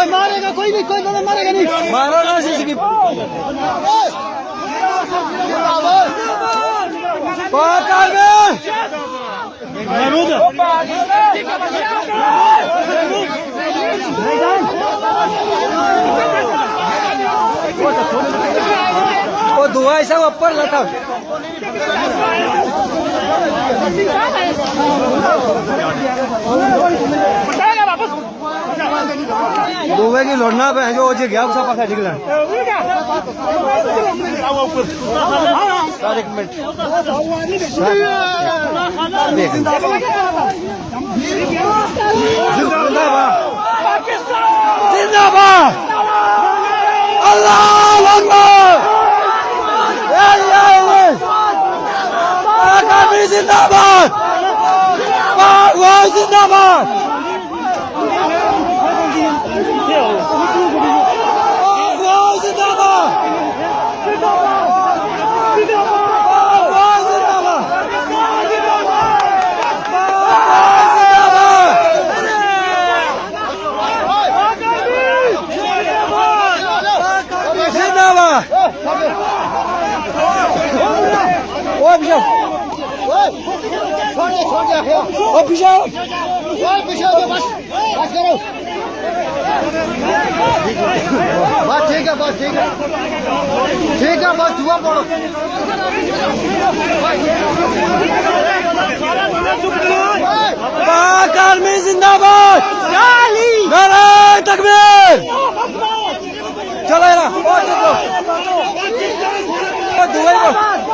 मारेगा कोई नहीं, कोई बंदा मारेगा नहीं, मारो ना किसी वो धुआं ऐसा ऊपर लगा। दुबई की लड़ना पे जो गया सब पास निकला। एक मिनट जिंदाबाद अल्लाहू अकबर जिंदाबाद जिंदाबाद बस ठीक है, बस ठीक है, ठीक है, बस दुआ पढ़ो। पाक आर्मी जिंदाबाद, नारे तकबीर, चलो ना दुबई को।